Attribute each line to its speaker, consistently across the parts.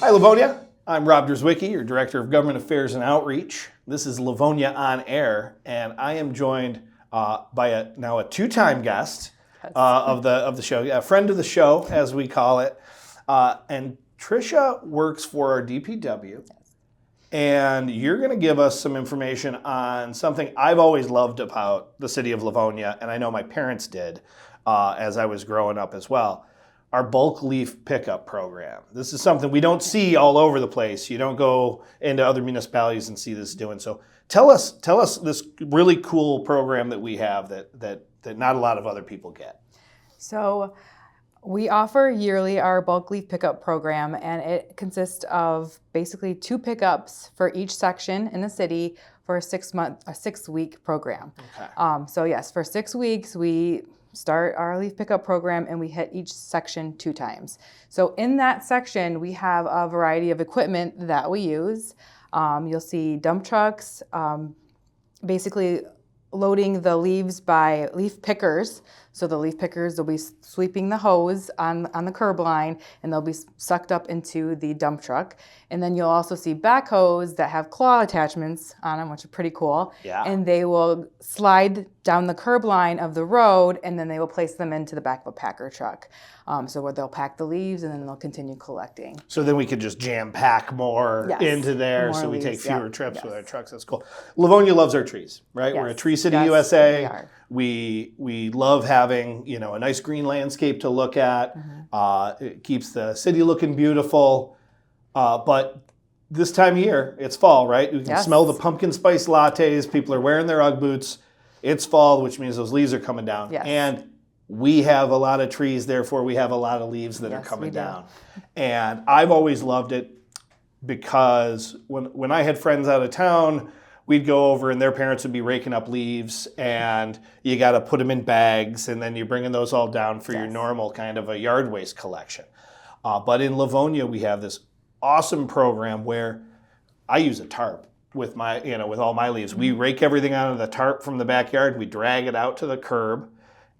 Speaker 1: Hi, Livonia. I'm Rob Drzwicki, your Director of Government Affairs and Outreach. This is Livonia on Air, and I am joined by a two-time guest of the show, a friend of the show, as we call it. And Tricia works for our DPW, and you're going to give us some information on something I've always loved about the city of Livonia, and I know my parents did as I was growing up as well. Our bulk leaf pickup program. This is something we don't see all over the place. You don't go into other municipalities and see this doing. So tell us this really cool program that we have that not a lot of other people get.
Speaker 2: So we offer yearly our bulk leaf pickup program, and it consists of basically 2 pickups for each section in the city for a 6-week program.
Speaker 1: Okay.
Speaker 2: So yes, for 6 weeks we start our leaf pickup program and we hit each section 2 times. So in that section, we have a variety of equipment that we use. You'll see dump trucks, basically loading the leaves by leaf pickers. So the leaf pickers will be sweeping the hose on the curb line, and they'll be sucked up into the dump truck. And then you'll also see backhoes that have claw attachments on them, which are pretty cool.
Speaker 1: Yeah.
Speaker 2: And they will slide down the curb line of the road, and then they will place them into the back of a packer truck. So where they'll pack the leaves, and then they'll continue collecting.
Speaker 1: So then we could just jam pack more into there, so we take fewer trips with our trucks. That's cool. Livonia loves our trees, right?
Speaker 2: Yes.
Speaker 1: We're a tree city,
Speaker 2: Yes,
Speaker 1: USA.
Speaker 2: we are.
Speaker 1: We love having a nice green landscape to look at. It keeps the city looking beautiful. But this time of year, it's fall, right? You can smell the pumpkin spice lattes. People are wearing their Ugg boots. It's fall, which means those leaves are coming down.
Speaker 2: Yes.
Speaker 1: And we have a lot of trees, therefore we have a lot of leaves that are coming down. And I've always loved it because when I had friends out of town, we'd go over and their parents would be raking up leaves, and you got to put them in bags, and then you're bringing those all down for your normal kind of a yard waste collection. But in Livonia, we have this awesome program where I use a tarp with my, with all my leaves. We rake everything out of the tarp from the backyard, we drag it out to the curb,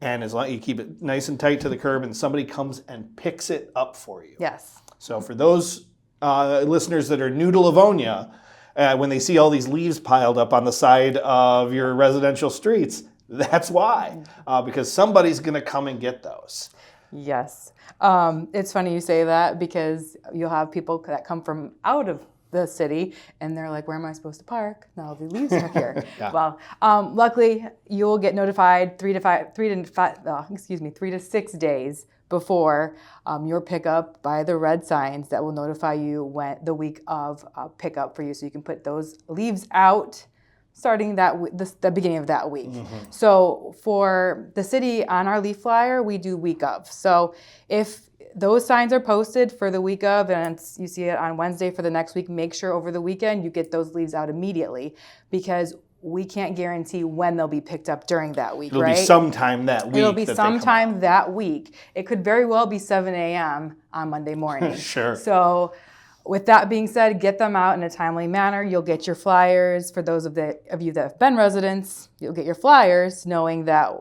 Speaker 1: and as long as you keep it nice and tight to the curb, and somebody comes and picks it up for you.
Speaker 2: Yes.
Speaker 1: So for those listeners that are new to Livonia, when they see all these leaves piled up on the side of your residential streets, that's why, because somebody's going to come and get those.
Speaker 2: Yes. It's funny you say that, because you'll have people that come from out of the city and they're like, where am I supposed to park? Now the leaves are here. Well, luckily you'll get notified 3 to 6 days before your pickup by the red signs that will notify you when the week of pickup for you, so you can put those leaves out starting the beginning of that week. So for the city, on our leaf flyer, we do week of. So if those signs are posted for the week of, and you see it on Wednesday for the next week, make sure over the weekend you get those leaves out immediately, because we can't guarantee when they'll be picked up during that week, right?
Speaker 1: It'll be sometime that week.
Speaker 2: It'll be sometime that week. It could very well be 7 a.m. on Monday morning.
Speaker 1: Sure.
Speaker 2: So with that being said, get them out in a timely manner. You'll get your flyers. For those of you that have been residents, you'll get your flyers knowing that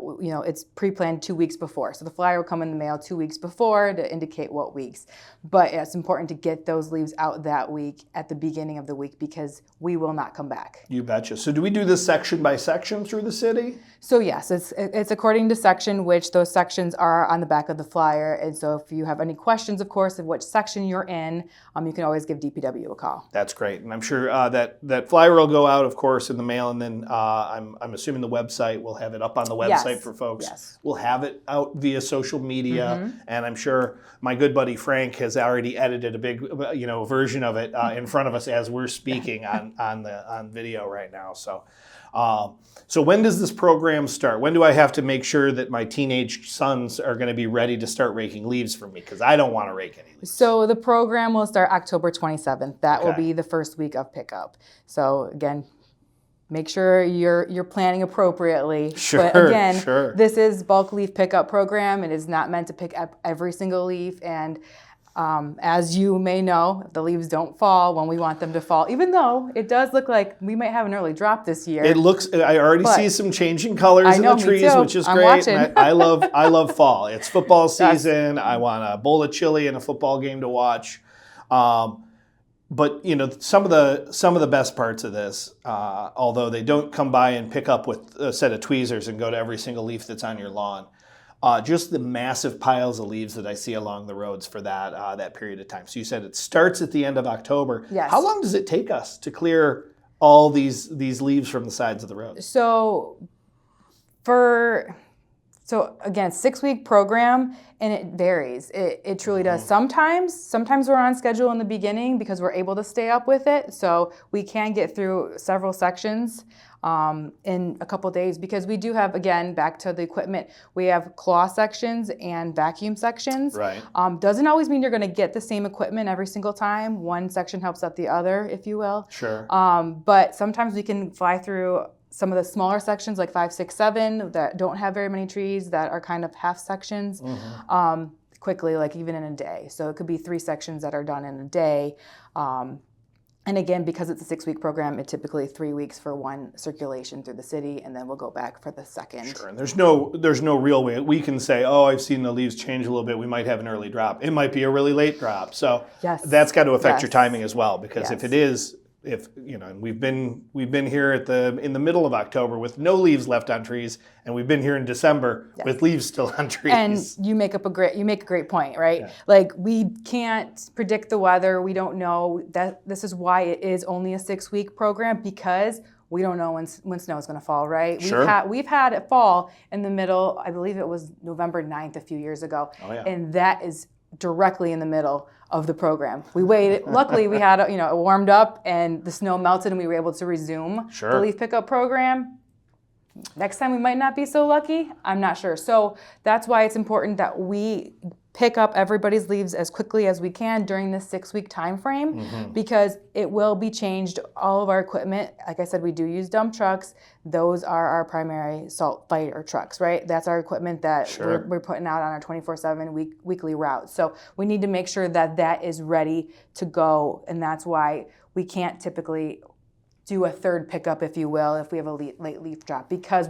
Speaker 2: it's pre-planned 2 weeks before. So the flyer will come in the mail 2 weeks before to indicate what weeks. But it's important to get those leaves out that week at the beginning of the week, because we will not come back.
Speaker 1: You betcha. So do we do this section by section through the city?
Speaker 2: So yes, it's according to section, which those sections are on the back of the flyer. And so if you have any questions, of course, of which section you're in, you can always give DPW a call.
Speaker 1: That's great. And I'm sure that flyer will go out, of course, in the mail. And then I'm assuming the website, will have it up on the website for folks.
Speaker 2: Yes.
Speaker 1: We'll have it out via social media. And I'm sure my good buddy Frank has already edited a big version of it in front of us as we're speaking on video right now. So when does this program start? When do I have to make sure that my teenage sons are going to be ready to start raking leaves for me? Because I don't want to rake any leaves.
Speaker 2: So the program will start October 27th. That will be the first week of pickup. So again, make sure you're planning appropriately.
Speaker 1: Sure,
Speaker 2: but again,
Speaker 1: sure.
Speaker 2: This is bulk leaf pickup program. It is not meant to pick up every single leaf. And as you may know, the leaves don't fall when we want them to fall, even though it does look like we might have an early drop this year.
Speaker 1: It looks, I already see some changing colors in the trees, which is great. And I love fall. It's football season. I want a bowl of chili and a football game to watch. But some of the best parts of this, although they don't come by and pick up with a set of tweezers and go to every single leaf that's on your lawn, just the massive piles of leaves that I see along the roads for that period of time. So you said it starts at the end of October.
Speaker 2: Yes.
Speaker 1: How long does it take us to clear all these leaves from the sides of the road?
Speaker 2: So again, 6-week program, and it varies. It truly does. Sometimes we're on schedule in the beginning because we're able to stay up with it. So we can get through several sections in a couple days, because we do have, again, back to the equipment, we have claw sections and vacuum sections.
Speaker 1: Right.
Speaker 2: Doesn't always mean you're going to get the same equipment every single time. One section helps out the other, if you will.
Speaker 1: Sure.
Speaker 2: But sometimes we can fly through some of the smaller sections, like 5, 6, 7, that don't have very many trees, that are kind of half sections, quickly, like even in a day. So it could be 3 sections that are done in a day. And again, because it's a 6-week program, it's typically 3 weeks for one circulation through the city, and then we'll go back for the second.
Speaker 1: Sure, and there's no real way we can say, oh, I've seen the leaves change a little bit. We might have an early drop. It might be a really late drop. So that's got to affect your timing as well, because if it is, and we've been here in the middle of October with no leaves left on trees, and we've been here in December with leaves still on trees.
Speaker 2: And you make a great point, right? Yeah. Like, we can't predict the weather. We don't know that. This is why it is only a 6-week program, because we don't know when snow is going to fall, right?
Speaker 1: Sure.
Speaker 2: We've had it fall in the middle. I believe it was November 9th a few years ago.
Speaker 1: Oh, yeah.
Speaker 2: And that is directly in the middle of the program. We waited. Luckily, we had it warmed up and the snow melted, and we were able to resume the leaf pickup program. Next time we might not be so lucky. I'm not sure. So that's why it's important that we pick up everybody's leaves as quickly as we can during this 6-week time frame, because it will be changed. All of our equipment, like I said, we do use dump trucks. Those are our primary salt fighter trucks, right? That's our equipment that we're putting out on our 24/7 weekly routes. So we need to make sure that that is ready to go, and that's why we can't typically do a third pickup, if you will, if we have a late leaf drop, because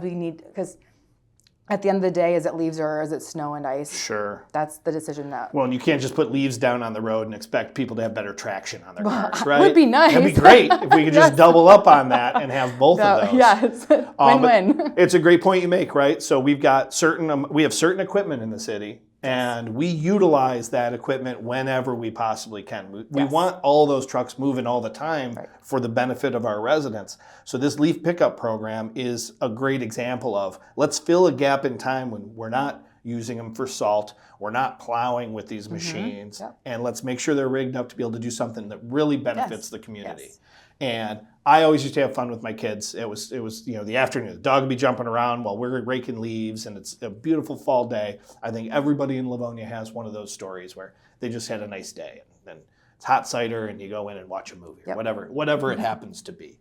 Speaker 2: at the end of the day, is it leaves or is it snow and ice?
Speaker 1: Sure.
Speaker 2: That's the decision that.
Speaker 1: Well, and you can't just put leaves down on the road and expect people to have better traction on their cars, right?
Speaker 2: Would be nice.
Speaker 1: That'd be great if we could just double up on that and have both of those.
Speaker 2: Yes, win-win.
Speaker 1: It's a great point you make, right? So we have certain equipment in the city, and we utilize that equipment whenever we possibly can. We want all those trucks moving all the time for the benefit of our residents. So this leaf pickup program is a great example of, let's fill a gap in time when we're not using them for salt, we're not plowing with these machines, and let's make sure they're rigged up to be able to do something that really benefits the community. Yes. And I always used to have fun with my kids. It was the afternoon. The dog would be jumping around while we're raking leaves, and it's a beautiful fall day. I think everybody in Livonia has one of those stories where they just had a nice day, and it's hot cider, and you go in and watch a movie, or whatever it happens to be.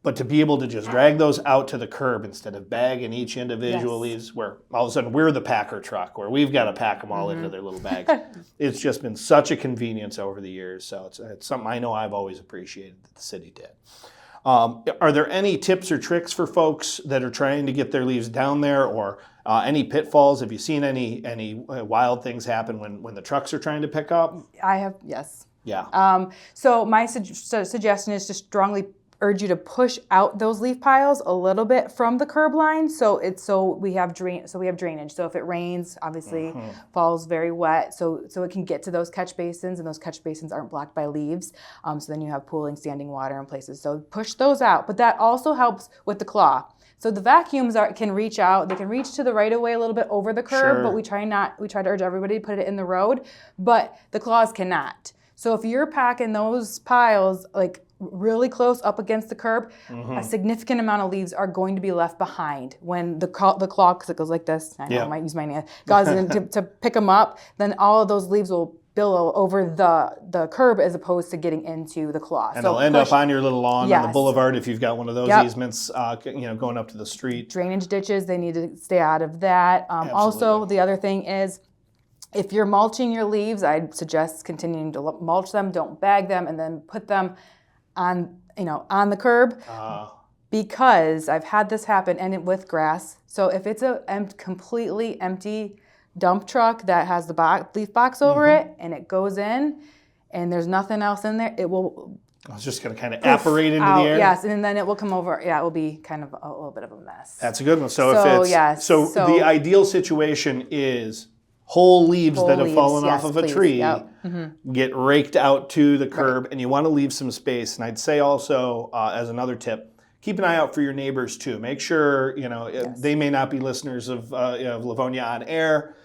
Speaker 1: But to be able to just drag those out to the curb instead of bagging each individual leaves, where all of a sudden we're the packer truck, where we've got to pack them all into their little bags. It's just been such a convenience over the years. So it's something I know I've always appreciated that the city did. Are there any tips or tricks for folks that are trying to get their leaves down there, or any pitfalls? Have you seen any wild things happen when the trucks are trying to pick up?
Speaker 2: I have, yes.
Speaker 1: Yeah.
Speaker 2: So my suggestion is to strongly urge you to push out those leaf piles a little bit from the curb line, so we have drainage. So if it rains, obviously falls very wet, so it can get to those catch basins, and those catch basins aren't blocked by leaves. So then you have pooling, standing water in places. So push those out, but that also helps with the claw. So the vacuums can reach out. They can reach to the right of way a little bit over the curb, but we try to urge everybody to put it in the road. But the claws cannot. So if you're packing those piles like really close up against the curb, a significant amount of leaves are going to be left behind when the claw, because it goes like this. I know I might use my hand. Goes in to pick them up. Then all of those leaves will billow over the curb as opposed to getting into the claw.
Speaker 1: And they'll end up on your little lawn on the boulevard if you've got one of those easements, going up to the street.
Speaker 2: Drainage ditches, they need to stay out of that. Also, the other thing is, if you're mulching your leaves, I'd suggest continuing to mulch them. Don't bag them and then put them on the curb, because I've had this happen, and with grass. So if it's a completely empty dump truck that has the leaf box over it, and it goes in, and there's nothing else in there, it will
Speaker 1: It's just going to kind of apparate into
Speaker 2: out,
Speaker 1: the air.
Speaker 2: yes, and then it will come over. Yeah, it will be kind of a little bit of a mess.
Speaker 1: That's a good one. So,
Speaker 2: So,
Speaker 1: if it's
Speaker 2: yes,
Speaker 1: so
Speaker 2: so-
Speaker 1: the ideal situation is whole leaves that have
Speaker 2: leaves,
Speaker 1: fallen
Speaker 2: yes,
Speaker 1: off of a
Speaker 2: please.
Speaker 1: tree
Speaker 2: Yep.
Speaker 1: get raked out to the curb, and you want to leave some space. And I'd say also, as another tip, keep an eye out for your neighbors too. Make sure they may not be listeners of Livonia on Air.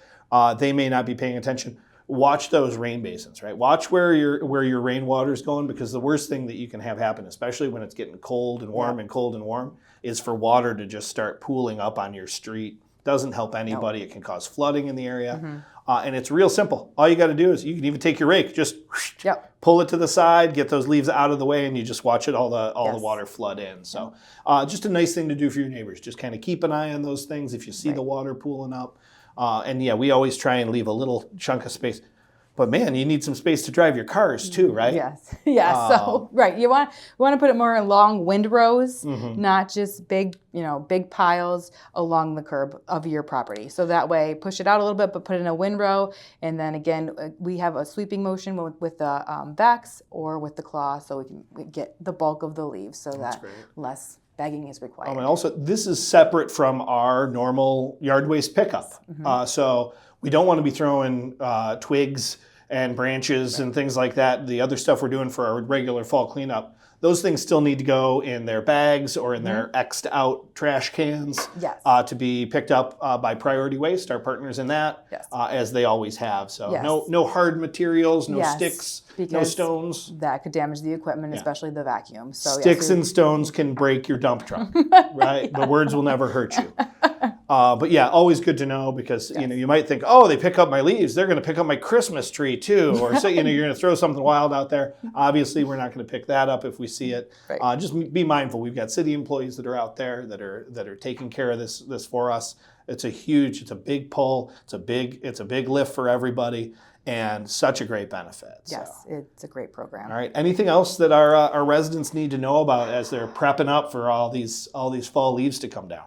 Speaker 1: They may not be paying attention. Watch those rain basins, right? Watch where your rainwater is going, because the worst thing that you can have happen, especially when it's getting cold and warm and cold and warm, is for water to just start pooling up on your street. Doesn't help anybody. Nope. It can cause flooding in the area. And it's real simple. All you got to do is, you can even take your rake, just pull it to the side, get those leaves out of the way, and you just watch it all the water flood in. So just a nice thing to do for your neighbors. Just kind of keep an eye on those things if you see the water pooling up. And yeah, we always try and leave a little chunk of space. But man, you need some space to drive your cars too, right?
Speaker 2: Yes. Yeah. So right, you want to put it more in long windrows, not just big piles along the curb of your property. So that way, push it out a little bit, but put it in a windrow. And then again, we have a sweeping motion with the vax or with the claw, so we get the bulk of the leaves, so that less bagging is required.
Speaker 1: And also, this is separate from our normal yard waste pickup. So we don't want to be throwing twigs and branches and things like that. The other stuff we're doing for our regular fall cleanup, those things still need to go in their bags or in their X'd out trash cans to be picked up by Priority Waste, our partners in that, as they always have. So no hard materials, no sticks, no stones.
Speaker 2: That could damage the equipment, especially the vacuum. So
Speaker 1: sticks and stones can break your dump truck, right? The words will never hurt you. But yeah, always good to know, because you might think, oh, they pick up my leaves, they're going to pick up my Christmas tree too, or say you're going to throw something wild out there. Obviously, we're not going to pick that up if we see it. Just be mindful. We've got city employees that are out there that are taking care of this for us. It's a big pull. It's a big lift for everybody, and such a great benefit.
Speaker 2: Yes, it's a great program.
Speaker 1: All right. Anything else that our residents need to know about as they're prepping up for all these fall leaves to come down?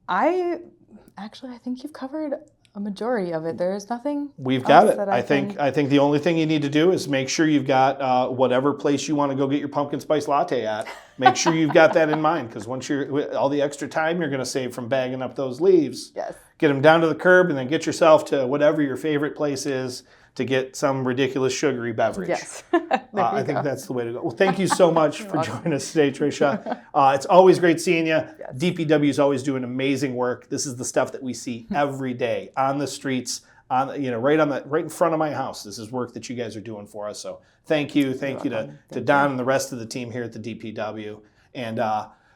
Speaker 2: I think you've covered a majority of it. There is nothing.
Speaker 1: We've got it. I think the only thing you need to do is make sure you've got whatever place you want to go get your pumpkin spice latte at. Make sure you've got that in mind, because once all the extra time you're going to save from bagging up those leaves, get them down to the curb, and then get yourself to whatever your favorite place is to get some ridiculous sugary beverage.
Speaker 2: Yes.
Speaker 1: I think that's the way to go. Well, thank you so much for joining us today, Tricia. It's always great seeing you. DPW is always doing amazing work. This is the stuff that we see every day on the streets, right in front of my house. This is work that you guys are doing for us. So thank you to Don and the rest of the team here at the DPW. And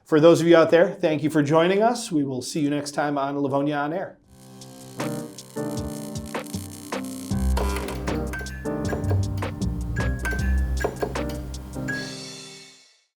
Speaker 1: for those of you out there, thank you for joining us. We will see you next time on Livonia on Air.